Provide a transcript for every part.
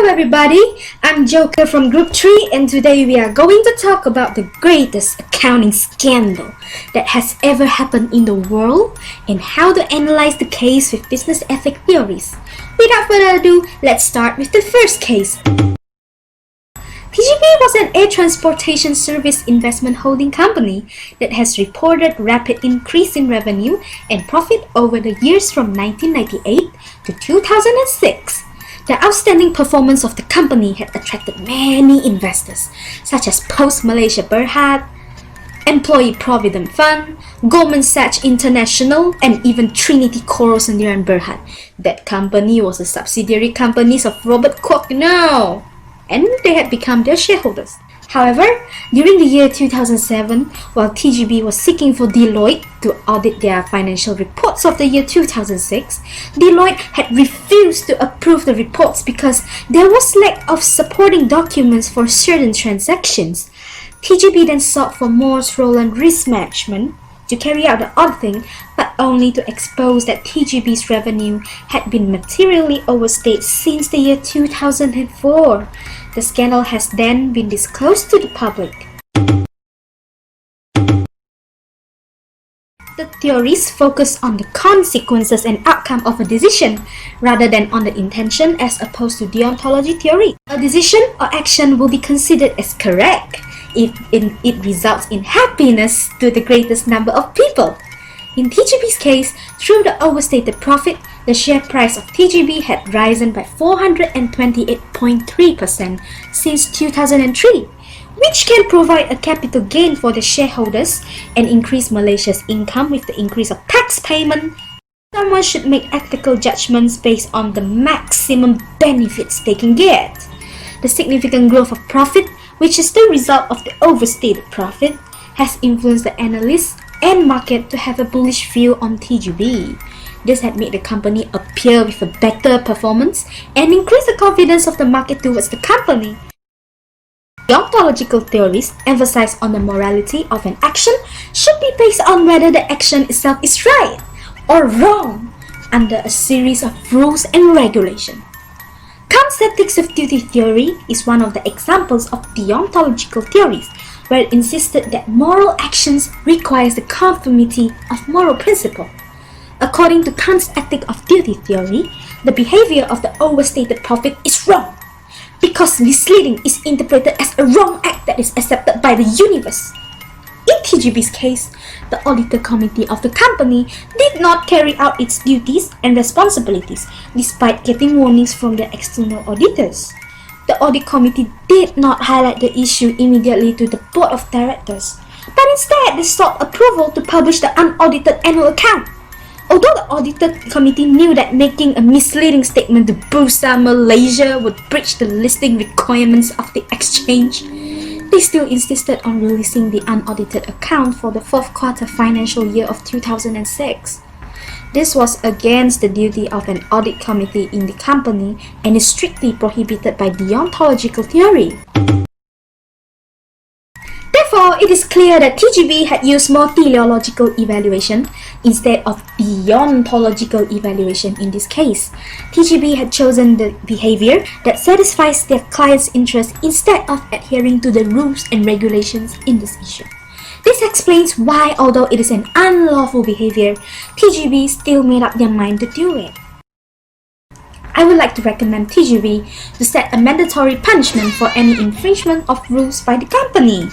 everybody, I'm Joker from Group 3 and today we are going to talk about the greatest accounting scandal that has ever happened in the world and how to analyze the case with business ethic theories. Without further ado, let's start with the first case. TGV was an air transportation service investment holding company that has reported rapid increase in revenue and profit over the years from 1998 to 2006. The outstanding performance of the company had attracted many investors, such as Post Malaysia Berhad, Employee Provident Fund, Goldman Sachs International, and even Trinity Coral Sendirian Berhad. That company was a subsidiary company of Robert Kwok, and they had become their shareholders. However, during the year 2007, while TGB was seeking for Deloitte to audit their financial reports of the year 2006, Deloitte had refused to approve the reports because there was lack of supporting documents for certain transactions. TGB then sought for Morse Rowland Risk Management to carry out the auditing, but only to expose that TGB's revenue had been materially overstated since the year 2004. The scandal has then been disclosed to the public. The theories focus on the consequences and outcome of a decision rather than on the intention as opposed to deontology theory. A decision or action will be considered as correct if it results in happiness to the greatest number of people. In TGB's case, through the overstated profit, the share price of TGB had risen by 428.3% since 2003, which can provide a capital gain for the shareholders and increase Malaysia's income with the increase of tax payment. Someone should make ethical judgments based on the maximum benefits they can get. The significant growth of profit, which is the result of the overstated profit, has influenced the analysts and market to have a bullish view on TGB. This had made the company appear with a better performance and increased the confidence of the market towards the company. Deontological theories emphasize on the morality of an action should be based on whether the action itself is right or wrong under a series of rules and regulations. Concepts of duty theory is one of the examples of deontological theories, where it insisted that moral actions requires the conformity of moral principle. According to Kant's ethic of duty theory, the behavior of the overstated profit is wrong, because misleading is interpreted as a wrong act that is accepted by the universe. In TGB's case, the auditor committee of the company did not carry out its duties and responsibilities despite getting warnings from the external auditors. The audit committee did not highlight the issue immediately to the board of directors, but instead they sought approval to publish the unaudited annual account. Although the audit committee knew that making a misleading statement to Bursa Malaysia would breach the listing requirements of the exchange, they still insisted on releasing the unaudited account for the fourth quarter financial year of 2006. This was against the duty of an audit committee in the company and is strictly prohibited by deontological theory. Therefore, it is clear that TGB had used more teleological evaluation instead of deontological evaluation in this case. TGB had chosen the behavior that satisfies their client's interest instead of adhering to the rules and regulations in this issue. This explains why, although it is an unlawful behavior, TGB still made up their mind to do it. I would like to recommend TGB to set a mandatory punishment for any infringement of rules by the company.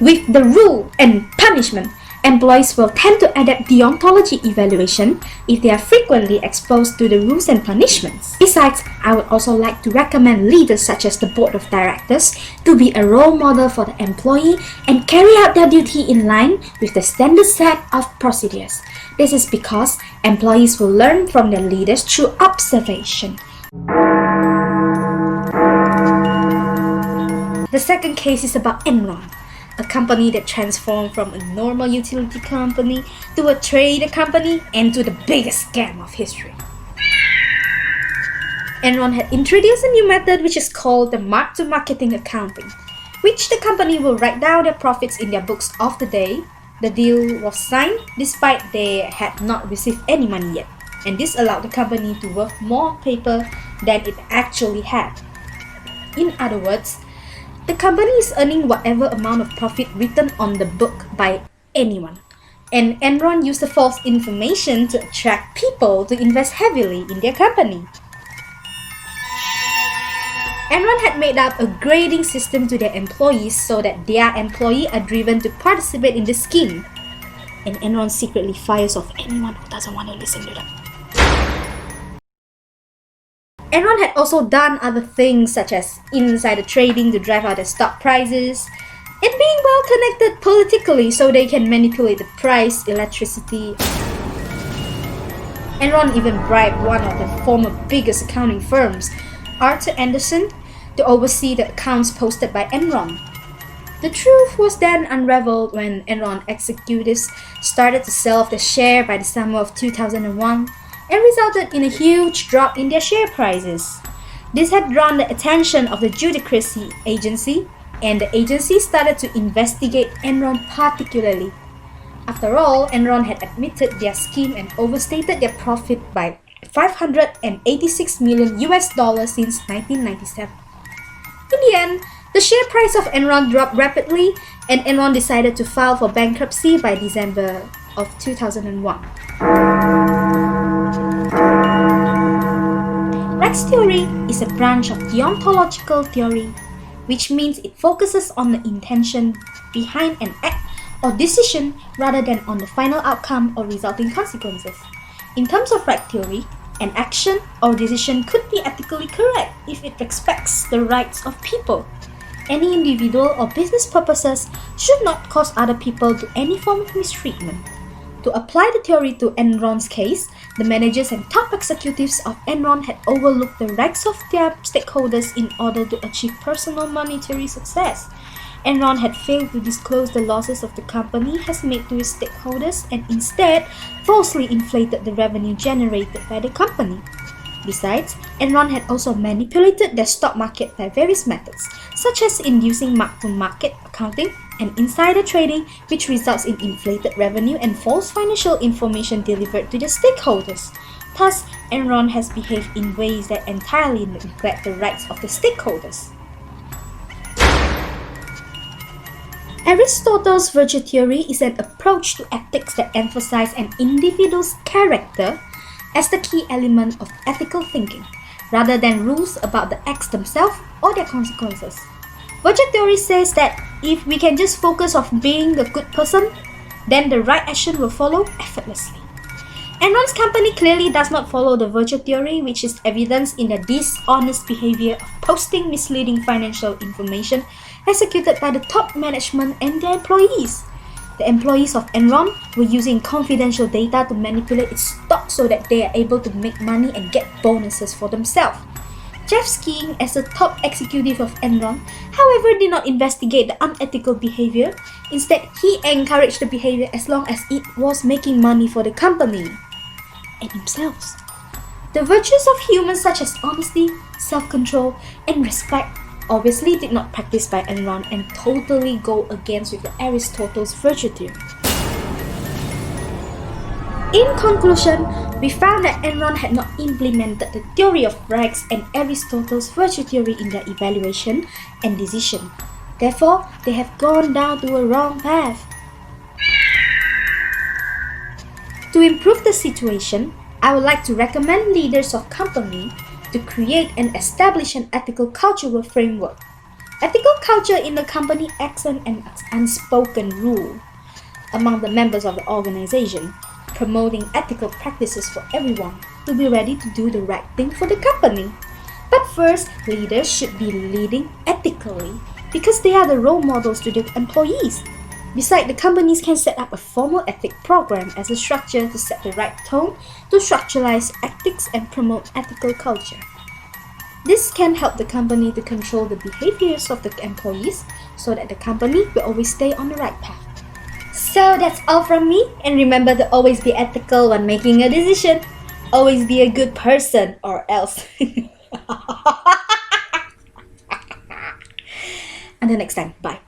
With the rule and punishment, employees will tend to adapt deontology evaluation if they are frequently exposed to the rules and punishments. Besides, I would also like to recommend leaders such as the board of directors to be a role model for the employee and carry out their duty in line with the standard set of procedures. This is because employees will learn from their leaders through observation. The second case is about Enron, a company that transformed from a normal utility company to a trader company and to the biggest scam of history. Enron had introduced a new method which is called the mark-to-marketing accounting, which the company will write down their profits in their books of the day. The deal was signed despite they had not received any money yet, and this allowed the company to worth more paper than it actually had. In other words, the company is earning whatever amount of profit written on the book by anyone. And Enron used the false information to attract people to invest heavily in their company. Enron had made up a grading system to their employees so that their employees are driven to participate in the scheme. And Enron secretly fires off anyone who doesn't want to listen to them. Enron had also done other things such as insider trading to drive out the stock prices, and being well connected politically so they can manipulate the price, electricity. Enron even bribed one of the former biggest accounting firms, Arthur Andersen, to oversee the accounts posted by Enron. The truth was then unraveled when Enron executives started to sell off the share by the summer of 2001 and resulted in a huge drop in their share prices. This had drawn the attention of the Judiciary Agency, and the agency started to investigate Enron particularly. After all, Enron had admitted their scheme and overstated their profit by $586 million since 1997. In the end, the share price of Enron dropped rapidly, and Enron decided to file for bankruptcy by December of 2001. Rex theory is a branch of deontological theory, which means it focuses on the intention behind an act or decision rather than on the final outcome or resulting consequences. In terms of right theory, an action or decision could be ethically correct if it respects the rights of people. Any individual or business purposes should not cause other people to any form of mistreatment. To apply the theory to Enron's case, the managers and top executives of Enron had overlooked the rights of their stakeholders in order to achieve personal monetary success. Enron had failed to disclose the losses of the company has made to its stakeholders and instead falsely inflated the revenue generated by the company. Besides, Enron had also manipulated their stock market by various methods, such as inducing mark-to-market accounting and insider trading, which results in inflated revenue and false financial information delivered to the stakeholders. Thus, Enron has behaved in ways that entirely neglect the rights of the stakeholders. Aristotle's virtue theory is an approach to ethics that emphasizes an individual's character as the key element of ethical thinking, rather than rules about the acts themselves or their consequences. Virtue theory says that if we can just focus on being a good person, then the right action will follow effortlessly. Enron's company clearly does not follow the virtue theory, which is evidenced in the dishonest behavior of posting misleading financial information executed by the top management and their employees. The employees of Enron were using confidential data to manipulate its stock so that they are able to make money and get bonuses for themselves. Jeff Skiing, as the top executive of Enron, however, did not investigate the unethical behavior. Instead, he encouraged the behavior as long as it was making money for the company and himself. The virtues of humans such as honesty, self-control, and respect obviously did not practice by Enron and totally go against with Aristotle's virtue theory. In conclusion, we found that Enron had not implemented the theory of Rex and Aristotle's virtue theory in their evaluation and decision. Therefore, they have gone down to a wrong path. To improve the situation, I would like to recommend leaders of company to create and establish an ethical cultural framework. Ethical culture in the company acts as an unspoken rule among the members of the organization, promoting ethical practices for everyone to be ready to do the right thing for the company. But first, leaders should be leading ethically because they are the role models to their employees. Besides, the companies can set up a formal ethic program as a structure to set the right tone to structuralize ethics and promote ethical culture. This can help the company to control the behaviors of the employees so that the company will always stay on the right path. So that's all from me, and remember to always be ethical when making a decision. Always be a good person or else. Until next time, bye.